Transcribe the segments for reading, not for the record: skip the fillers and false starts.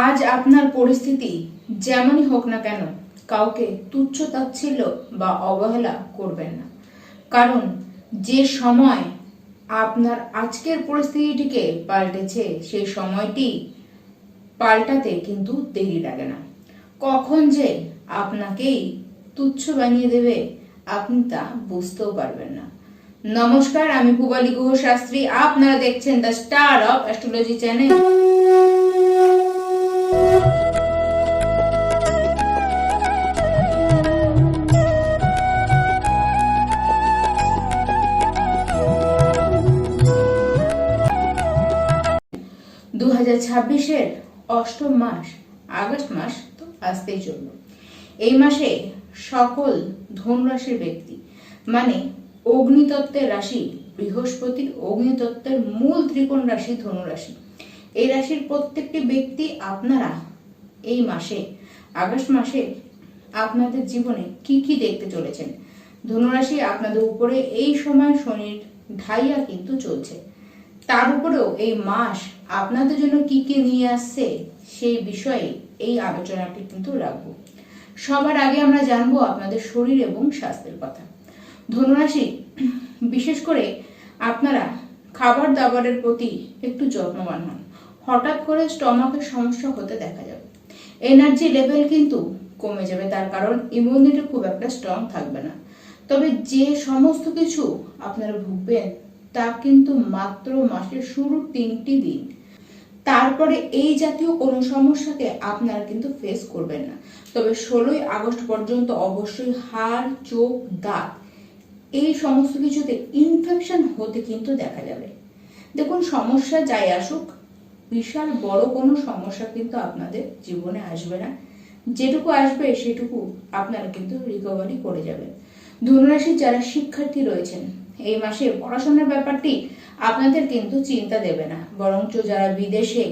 আজ আপনার পরিস্থিতি যেমনই হোক না কেন কাউকে তুচ্ছ তাচ্ছিল্য বা অবহেলা করবেন না। কারণ যে সময় আপনার আজকের পরিস্থিতিটিকে পাল্টেছে সেই সময়টি পাল্টাতে কিন্তু দেরি লাগে না। কখন যে আপনাকেই তুচ্ছ বানিয়ে দেবে আপনি তা বুঝতেও পারবেন না। নমস্কার, আমি পূবালী গুহ শাস্ত্রী। আপনারা দেখছেন the star of astrology channel. দু 2026-এর অষ্টম মাস আগস্ট মাস তো আসতেই চলল। এই মাসে সকল ধনুরাশির ব্যক্তি মানে অগ্নিতত্ত্বের রাশি বৃহস্পতি, অগ্নিতত্ত্বের মূল ত্রিকোণ রাশি ধনুরাশি, এই রাশির প্রত্যেকটি ব্যক্তি আপনারা এই মাসে আগস্ট মাসে আপনাদের জীবনে কি কি দেখতে চলেছেন। ধনুরাশি আপনাদের উপরে এই সময় শনির ঢাইয়া কিন্তু চলছে, তার উপরেও এই মাস আপনাদের জন্য কি কি নিয়ে আসছে সেই বিষয়ে এই আলোচনাটি কিন্তু রাখবো। সবার আগে আমরা জানবো আপনাদের শরীর এবং স্বাস্থ্যের কথা। ধনুরাশি বিশেষ করে আপনারা খাবার দাবারের প্রতি একটু যত্নবান হন। হঠাৎ করে স্টমাকের সমস্যা হতে দেখা যাবে, এনার্জি লেভেল কিন্তু কমে যাবে, তার কারণ ইমিউনিটি খুব একটা স্ট্রং থাকবে না। তবে যে সমস্ত কিছু আপনারা ভুগবেন তা কিন্তু মাত্র মাসের শুরুর 3টি দিন, তারপরে এই জাতীয় কোনো সমস্যাকে আপনারা কিন্তু ফেস করবেন না। তবে 16ই আগস্ট পর্যন্ত অবশ্যই হাড়, চোখ, দাঁত এই সমস্ত কিছুতে ইনফেকশন হতে কিন্তু দেখা যাবে। দেখুন, সমস্যা যাই আসুক, বিশাল বড় কোনো সমস্যা কিন্তু আপনাদের জীবনে আসবে না। যেটুকু আসবে সেটুকু আপনারা কিন্তু রিকভারি করে যাবেন। ধনুরাশির যারা শিক্ষার্থী রয়েছেন এই মাসে পড়াশোনার ব্যাপারটি আপনাদের কিন্তু চিন্তা দেবে না, বরঞ্চ যারা বিদেশে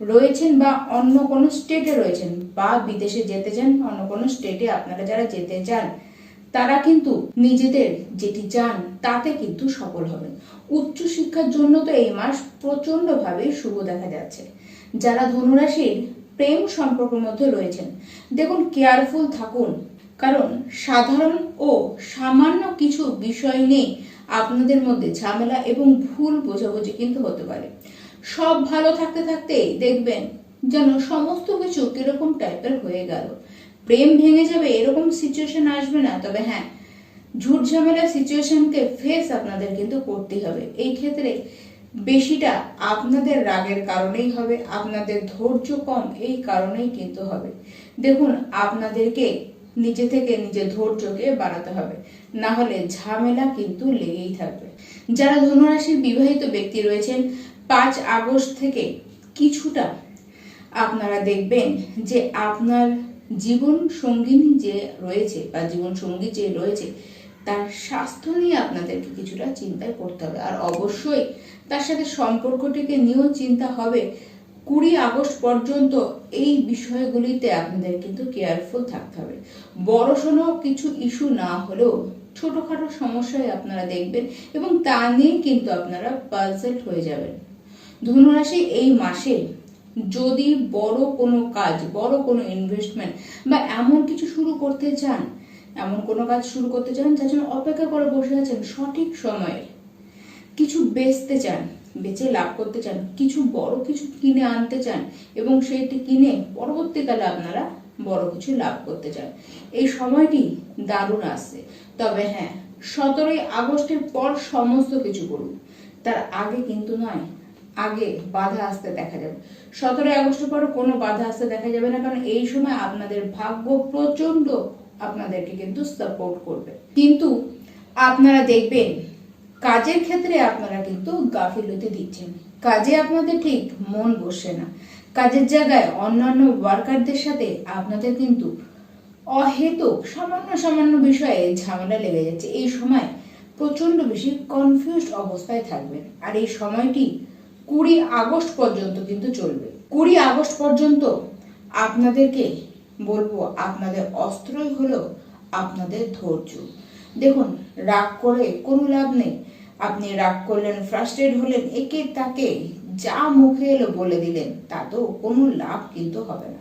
রয়েছেন বা অন্য কোনো স্টেটে রয়েছেন বা বিদেশে যেতে চান, অন্য কোনো স্টেটে আপনারা যারা যেতে চান তারা কিন্তু নিজেদের যেটি চান তাতে কিন্তু সফল হবেন। উচ্চ শিক্ষার জন্য তো এই মাস প্রচন্ডভাবে শুভ দেখা যাচ্ছে। যারা ধনুরাশির প্রেম সম্পর্কের মধ্যে রয়েছেন, দেখুন কেয়ারফুল থাকুন, কারণ সাধারণ ও সামান্য কিছু বিষয় নিয়ে আপনাদের মধ্যে ঝামেলা এবং ভুল বোঝাবুঝি কিন্তু হতে পারে। সব ভালো থাকতে থাকতে দেখবেন যেন সমস্ত কিছু কিরকম টাইপের হয়ে গেল, প্রেম ভেঙে যাবে এরকম সিচুয়েশন আসবে না। তবে হ্যাঁ, ঝুট ঝামেলা সিচুয়েশনকে ফেস আপনাদের কিন্তু করতে হবে। এই ক্ষেত্রে বেশিটা আপনাদের রাগের কারণেই হবে, আপনাদের ধৈর্য কম এই কারণেই কিন্তু হবে। দেখুন, আপনাদেরকে নিজে থেকে নিজের ধৈর্যকে বাড়াতে হবে, না হলে ঝামেলা কিন্তু লেগেই থাকবে। যারা ধনুরাশির বিবাহিত ব্যক্তি রয়েছেন 5 আগস্ট থেকে কিছুটা আপনারা দেখবেন যে আপনার জীবন সঙ্গিনী যে রয়েছে বা জীবন সঙ্গী যে রয়েছে তার স্বাস্থ্য নিয়ে আপনাদেরকে কিছুটা চিন্তায় করতে হবে। আর অবশ্যই তার সাথে সম্পর্কটিকে নিয়েও চিন্তা হবে। 20 আগস্ট পর্যন্ত এই বিষয়গুলিতে আপনাদের কিন্তু কেয়ারফুল থাকতে হবে। বড়সড় কিছু ইস্যু না হলেও ছোটখাটো সমস্যায় আপনারা দেখবেন এবং তা নিয়ে কিন্তু আপনারা পাজলড হয়ে যাবেন। ধনুরাশি এই মাসে যদি বড় কোনো কাজ, বড় কোনো ইনভেস্টমেন্ট বা এমন কিছু শুরু করতে চান, এমন কোনো কাজ শুরু করতে চান যার জন্য অপেক্ষা করে বসে আছেন, সঠিক সময়ে কিছু বেচতে চান, বেচে লাভ করতে চান, কিছু বড় কিছু কিনে আনতে চান এবং সেইটি কিনে পরবর্তীকালে আপনারা বড় কিছু লাভ করতে চান, এই সময়টি দারুণ আসছে। তবে হ্যাঁ, 17ই আগস্টের পর সমস্ত কিছু করুন, তার আগে কিন্তু নয়। আগে বাধা আসতে দেখা যাবে। 17ই আগস্টের পর কোনো বাধা আসতে দেখা যাবে না, কারণ এই সময় আপনাদের ভাগ্য প্রচন্ড আপনাদেরকে কিন্তু সাপোর্ট করবে। কিন্তু আপনারা দেখবেন কাজের ক্ষেত্রে আপনারা কিন্তু গাফিলতি দিচ্ছেন, কাজে আপনাদের ঠিক মন বসে না। কাজের জায়গায় অন্যান্য ওয়ার্কারদের সাথে আপনাদের কিন্তু অহেতুক সামান্য সামান্য বিষয়ে ঝামেলা লেগে যাচ্ছে। এই সময় প্রচন্ড বেশি কনফিউজড অবস্থায় থাকবেন। আর এই সময়টি 20 আগস্ট পর্যন্ত কিন্তু চলবে। 20 আগস্ট পর্যন্ত আপনাদেরকে বলবো আপনাদের অস্ত্রই হলো আপনাদের ধৈর্য। দেখুন, রাগ করে কোনো লাভ নেই। আপনি রাগ করলেন, ফ্রাস্ট্রেট হলেন, একে তাকে যা মুখে এলো বলে দিলেন, তাতেও কোনো লাভ কিন্তু হবে না।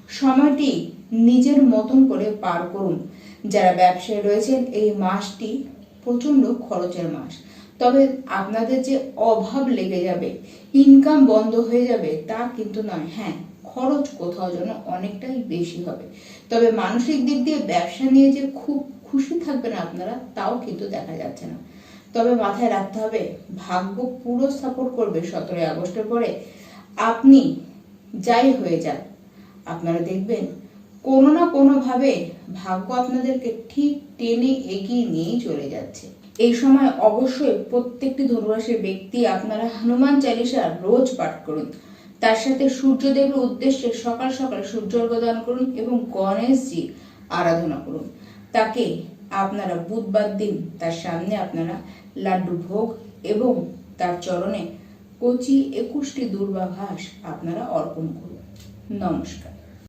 সময়টি নিজের মতন করে পার করুন। যারা ব্যবসায় রয়েছেন, এই মাসটি প্রচন্ড খরচের মাস। তবে আপনাদের যে অভাব লেগে যাবে, ইনকাম বন্ধ হয়ে যাবে, তা কিন্তু নয়। হ্যাঁ, খরচ কোথাও যেন অনেকটাই বেশি হবে। তবে মানসিক দিক দিয়ে ব্যবসা নিয়ে যে খুব খুশি থাকবেন আপনারা, তাও কিন্তু দেখা যাচ্ছে না। তবে মাথায় রাখতে হবে, ভাগ্য পুরো সাপোর্ট করবে 17 আগস্টের পরে। আপনি যাই হয়ে যান, আপনারা দেখবেন কোনো না কোনো ভাবে ভাগ্য আপনাদেরকে ঠিক টেনে এগিয়ে নিয়েই চলে যাচ্ছে। এই সময় অবশ্যই প্রত্যেকটি ধনুরাশির ব্যক্তি আপনারা হনুমান চালিসা রোজ পাঠ করুন। তার সাথে সূর্যদেবের উদ্দেশ্যে সকাল সকাল সূর্যার্ঘ্য দান করুন এবং গণেশজি আরাধনা করুন। তাকে আপনারা বুধবার দিন তার সামনে আপনারা লাড্ডু ভোগ এবং তার চরণে কচি 21টি দূর্বা ঘাস আপনারা অর্পণ করুন। নমস্কার।